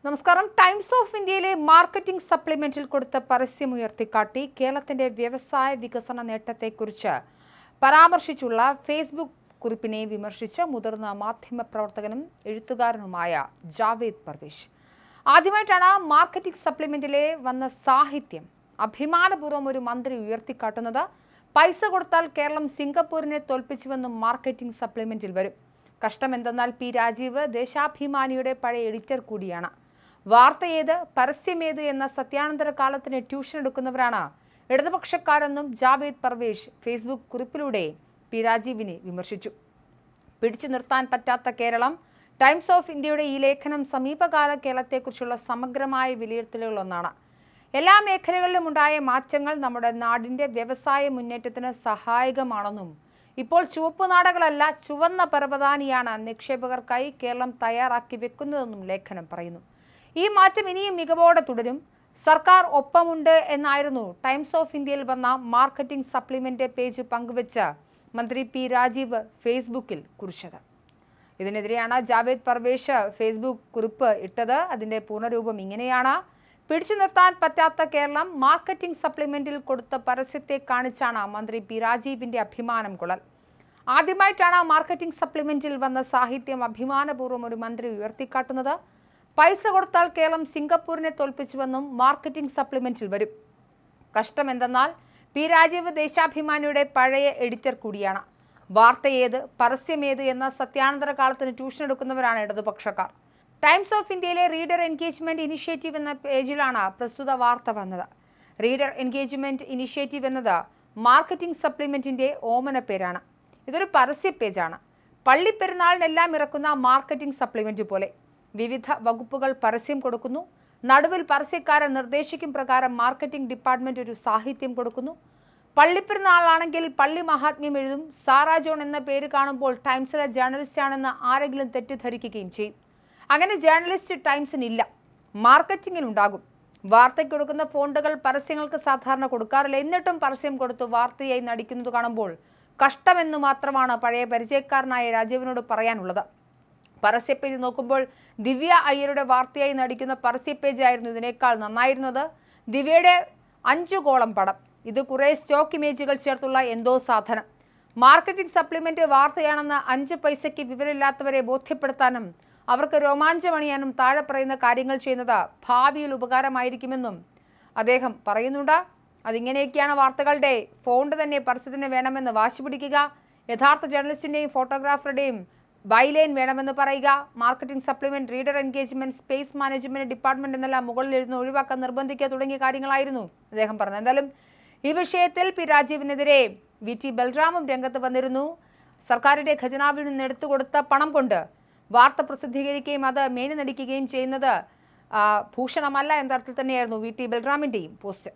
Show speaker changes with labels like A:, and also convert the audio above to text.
A: നമസ്കാരം. Times of ഇന്ത്യയിലെ marketing സപ്ലിമെന്റിൽ കൊടുത്ത പരസ്യമുയർത്തിക്കാട്ടി കേരളത്തിന്റെ വ്യവസായ വികസന നേട്ടത്തെക്കുറിച്ച് പരാമർശിച്ചുള്ള ഫേസ്ബുക്ക് കുറിപ്പിനെ വിമർശിച്ച് മുതിർന്ന മാധ്യമപ്രവർത്തകനും എഴുത്തുകാരനുമായ ജാവേദ് പർവേഷ്. ആദ്യമായിട്ടാണ് മാർക്കറ്റിംഗ് സപ്ലിമെന്റിലെ വന്ന സാഹിത്യം അഭിമാനപൂർവ്വം ഒരു മന്ത്രി ഉയർത്തിക്കാട്ടുന്നത്. പൈസ കൊടുത്താൽ കേരളം സിംഗപ്പൂരിനെ തോൽപ്പിച്ചുവെന്നും മാർക്കറ്റിംഗ് സപ്ലിമെന്റിൽ വരും. കഷ്ടമെന്തെന്നാൽ പി രാജീവ് ദേശാഭിമാനിയുടെ പഴയ എഡിറ്റർ കൂടിയാണ്. വാർത്ത ഏത്, പരസ്യമേത് എന്ന സത്യാനന്തര കാലത്തിന് ട്യൂഷൻ എടുക്കുന്നവരാണ് ഇടതുപക്ഷക്കാരെന്നും ജാവേദ് പർവേഷ് ഫേസ്ബുക്ക് കുറിപ്പിലൂടെ പി രാജീവിനെ വിമർശിച്ചു. പിടിച്ചു നിർത്താൻ പറ്റാത്ത കേരളം. ടൈംസ് ഓഫ് ഇന്ത്യയുടെ ഈ ലേഖനം സമീപകാല കേരളത്തെക്കുറിച്ചുള്ള സമഗ്രമായ വിലയിരുത്തലുകളൊന്നാണ്. എല്ലാ മേഖലകളിലും ഉണ്ടായ മാറ്റങ്ങൾ നമ്മുടെ നാടിന്റെ വ്യവസായ മുന്നേറ്റത്തിന് സഹായകമാണെന്നും ഇപ്പോൾ ചുവപ്പ് നാടകളല്ല ചുവന്ന പരവതാനിയാണ് നിക്ഷേപകർക്കായി കേരളം തയ്യാറാക്കി വെക്കുന്നതെന്നും ലേഖനം പറയുന്നു. ഈ മാറ്റം ഇനിയും മികവോടെ തുടരും. സർക്കാർ ഒപ്പമുണ്ട് എന്നായിരുന്നു ടൈംസ് ഓഫ് ഇന്ത്യയിൽ വന്ന മാർക്കറ്റിംഗ് സപ്ലിമെന്റ് പേജ് പങ്കുവെച്ച മന്ത്രി പി രാജീവ് ഫേസ്ബുക്കിൽ കുറിച്ചത്. ഇതിനെതിരെയാണ് ജാവേദ് പർവേഷ് ഫേസ്ബുക്ക് കുറിപ്പ് ഇട്ടത്. അതിന്റെ പൂർണ്ണരൂപം ഇങ്ങനെയാണ്: പിടിച്ചു നിർത്താൻ പറ്റാത്ത കേരളം. മാർക്കറ്റിംഗ് സപ്ലിമെന്റിൽ കൊടുത്ത പരസ്യത്തെ കാണിച്ചാണ് മന്ത്രി പി രാജീവിന്റെ അഭിമാനം കൊള്ളൽ. ആദ്യമായിട്ടാണ് മാർക്കറ്റിംഗ് സപ്ലിമെന്റിൽ വന്ന സാഹിത്യം അഭിമാനപൂർവ്വം ഒരു മന്ത്രി ഉയർത്തിക്കാട്ടുന്നത്. പൈസ കൊടുത്താൽ കേരളം സിംഗപ്പൂരിനെ തോൽപ്പിച്ചുവെന്നും മാർക്കറ്റിംഗ് സപ്ലിമെന്റിൽ വരും. കഷ്ടമെന്തെന്നാൽ പി രാജീവ് ദേശാഭിമാനിയുടെ പഴയ എഡിറ്റർ കൂടിയാണ്. വാർത്ത ഏത്, പരസ്യമേത് എന്ന സത്യാനന്തര കാലത്തിന് ട്യൂഷൻ എടുക്കുന്നവരാണ് ഇടതുപക്ഷക്കാർ. ടൈംസ് ഓഫ് ഇന്ത്യയിലെ റീഡർ എൻഗേജ്മെന്റ് ഇനിഷ്യേറ്റീവ് എന്ന പേജിലാണ് പ്രസ്തുത വാർത്ത വന്നത്. റീഡർ എൻഗേജ്മെന്റ് ഇനിഷ്യേറ്റീവ് എന്നത് മാർക്കറ്റിംഗ് സപ്ലിമെന്റിന്റെ ഓമന പേരാണ്. ഇതൊരു പരസ്യ പേജാണ്. പള്ളിപ്പെരുന്നാളിനെല്ലാം ഇറക്കുന്ന മാർക്കറ്റിംഗ് സപ്ലിമെന്റ് പോലെ വിവിധ വകുപ്പുകൾ പരസ്യം കൊടുക്കുന്നു. നടുവിൽ പരസ്യക്കാരൻ നിർദ്ദേശിക്കും പ്രകാരം മാർക്കറ്റിംഗ് ഡിപ്പാർട്ട്മെന്റ് ഒരു സാഹിത്യം കൊടുക്കുന്നു. പള്ളിപ്പെരുന്നാളാണെങ്കിൽ പള്ളി മഹാത്മ്യം എഴുതും. സാറാ ജോൺ എന്ന പേര് കാണുമ്പോൾ ടൈംസിലെ ജേർണലിസ്റ്റ് ആണെന്ന് ആരെങ്കിലും തെറ്റിദ്ധരിക്കുകയും ചെയ്യും. അങ്ങനെ ജേർണലിസ്റ്റ് ടൈംസിനില്ല, മാർക്കറ്റിംഗിനുണ്ടാകും. വാർത്തയ്ക്ക് കൊടുക്കുന്ന ഫോണ്ടുകൾ പരസ്യങ്ങൾക്ക് സാധാരണ കൊടുക്കാറില്ല. എന്നിട്ടും പരസ്യം കൊടുത്ത് വാർത്തയായി നടിക്കുന്നത് കാണുമ്പോൾ കഷ്ടമെന്നു മാത്രമാണ് പഴയ പരിചയക്കാരനായ രാജീവിനോട് പറയാനുള്ളത്. പരസ്യ പേജ് നോക്കുമ്പോൾ ദിവ്യ അയ്യരുടെ വാർത്തയായി നടിക്കുന്ന പരസ്യ പേജ് ആയിരുന്നു ഇതിനേക്കാൾ നന്നായിരുന്നത്. ദിവ്യയുടെ 5 കോളം പടം, ഇത് കുറെ സ്റ്റോക്ക് ഇമേജുകൾ ചേർത്തുള്ള എന്തോ സാധനം. മാർക്കറ്റിംഗ് സപ്ലിമെന്റ് വാർത്തയാണെന്ന് 5 പൈസയ്ക്ക് വിവരമില്ലാത്തവരെ ബോധ്യപ്പെടുത്താനും അവർക്ക് രോമാഞ്ചമണിയാനും താഴെ പറയുന്ന കാര്യങ്ങൾ ചെയ്യുന്നത് ഭാവിയിൽ ഉപകാരമായിരിക്കുമെന്നും അദ്ദേഹം പറയുന്നുണ്ട്. അതിങ്ങനെയൊക്കെയാണ് വാർത്തകളുടെ ഫോണ്ട് തന്നെ പരസ്യത്തിന് വേണമെന്ന് വാശി പിടിക്കുക, യഥാർത്ഥ ജേർണലിസ്റ്റിന്റെയും ഫോട്ടോഗ്രാഫറുടെയും ബൈലൈൻ വേണമെന്ന് പറയുക, marketing supplement, reader engagement, space management department എന്നെല്ലാം മുകളിൽ ഇരുന്ന് ഒഴിവാക്കാൻ നിർബന്ധിക്കുക തുടങ്ങിയ കാര്യങ്ങളായിരുന്നു അദ്ദേഹം പറഞ്ഞത്. എന്തായാലും ഈ വിഷയത്തിൽ പി രാജീവിനെതിരെ VT ബൽറാമും രംഗത്ത് വന്നിരുന്നു. സർക്കാരിന്റെ ഖജനാവിൽ നിന്ന് എടുത്തുകൊടുത്ത പണം കൊണ്ട് വാർത്ത പ്രസിദ്ധീകരിക്കുകയും അത് മേനി നടിക്കുകയും ചെയ്യുന്നത് ഭൂഷണമല്ല എന്ന അർത്ഥത്തിൽ തന്നെയായിരുന്നു VT ബൽറാമിന്റെയും പോസ്റ്റ്.